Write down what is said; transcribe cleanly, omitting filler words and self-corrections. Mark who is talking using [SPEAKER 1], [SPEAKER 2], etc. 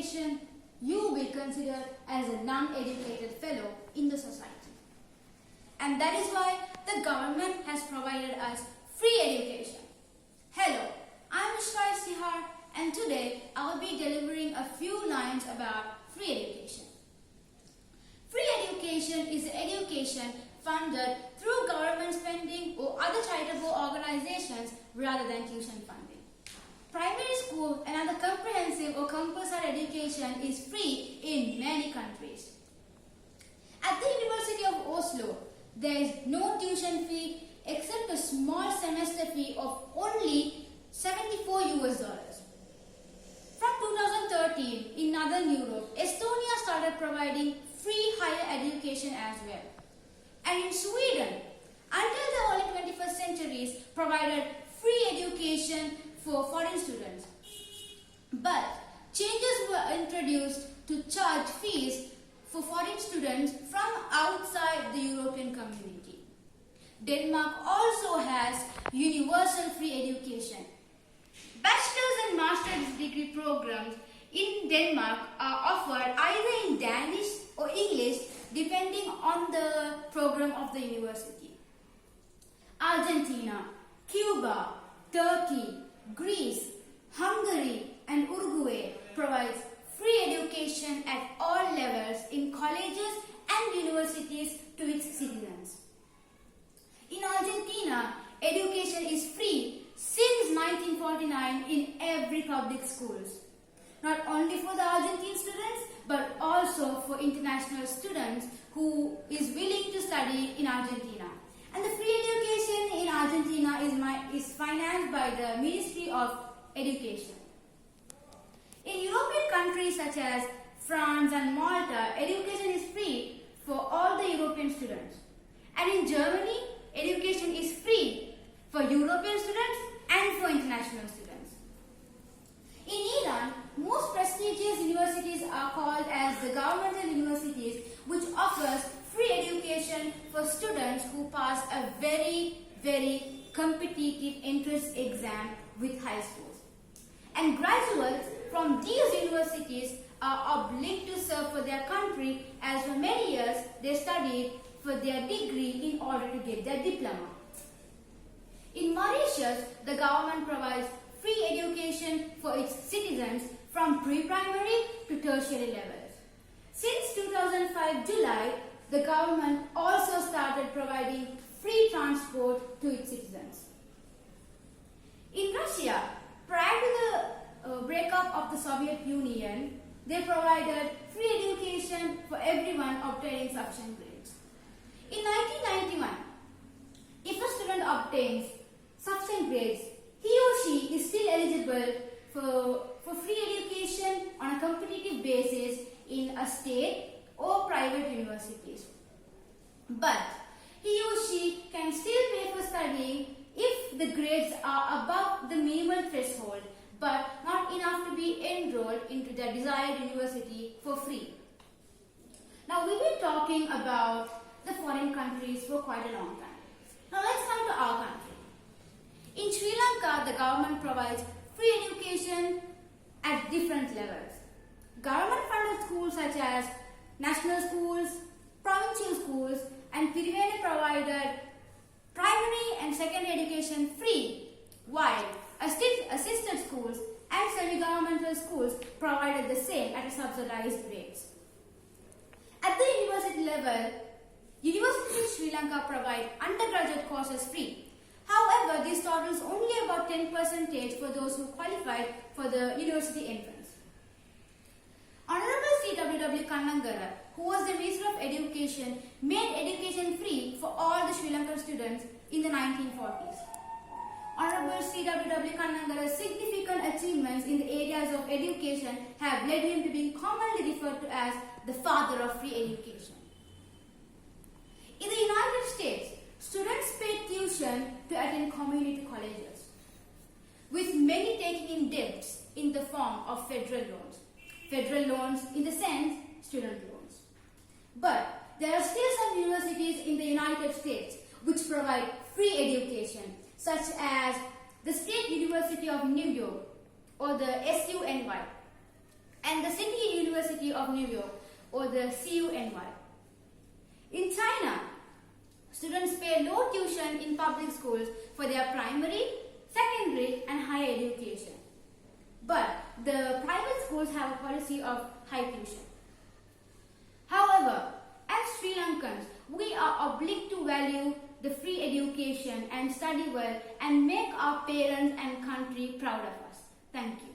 [SPEAKER 1] education, you will be considered as a non-educated fellow in the society. And that is why the government has provided us free education. Hello, I am Ishra Isthihar, and today I will be delivering a few lines about free education. Free education is education funded through government spending or other charitable organizations rather than tuition funding. Primary school and other comprehensive or compulsory education is free in many countries. At the University of Oslo, there is no tuition fee except a small semester fee of only $74. From 2013, in Northern Europe, Estonia started providing free higher education as well. And in Sweden, until the early 21st centuries, provided free education for foreign students. But changes were introduced to charge fees for foreign students from outside the European community. Denmark also has universal free education. Bachelor's and master's degree programs in Denmark are offered either in Danish or English depending on the program of the university. Argentina, Cuba, Turkey, Greece, Hungary and Uruguay provides free education at all levels in colleges and universities to its citizens. In Argentina, education is free since 1949 in every public schools. Not only for the Argentine students, but also for international students who is willing to study in Argentina. And the free education in Argentina is financed by the Ministry of Education. In European countries such as France and Malta, education is free for all the European students. And in Germany, education is free for European students and for international students. In Iran, most prestigious universities are called as the governmental universities, which offers free education for students who pass a very competitive entrance exam with high schools. And graduates from these universities are obliged to serve for their country, as for many years they studied for their degree in order to get their diploma. In Mauritius, the government provides free education for its citizens from pre-primary to tertiary levels. Since 2005 July, the government also started providing free transport to its citizens. In Russia, prior to the breakup of the Soviet Union, they provided free education for everyone obtaining sufficient grades. In 1991, if a student obtains sufficient grades, he or she is still eligible for free education on a competitive basis in a state or private universities. But he or she can still pay for studying if the grades are above the minimal threshold, but not enough to be enrolled into the desired university for free. Now, we've been talking about the foreign countries for quite a long time. Now let's come to our country. In Sri Lanka, the government provides free education at different levels. Government-funded schools such as national schools, provincial schools and Pirivene provided primary and secondary education free, while assisted schools and semi-governmental schools provided the same at a subsidized rates. At the university level, universities in Sri Lanka provide undergraduate courses free. However, this totals only about 10% for those who qualified for the university entrance. Honorable C.W.W. Kannangara, who was the Minister of Education, made education free for all the Sri Lankan students in the 1940s. Honorable C.W.W. Kannangara's significant achievements in the areas of education have led him to be commonly referred to as the father of free education. In the United States, students paid tuition to attend community colleges, with many taking in debts in the form of federal loans. Federal loans in the sense, student loans. But there are still some universities in the United States which provide free education, such as the State University of New York or the SUNY. and the City University of New York, or the CUNY. In China, students pay low tuition in public schools for their primary, secondary and higher education. But the private schools have a policy of high tuition. However, as Sri Lankans, we are obliged to value the free education and study well and make our parents and country proud of us. Thank you.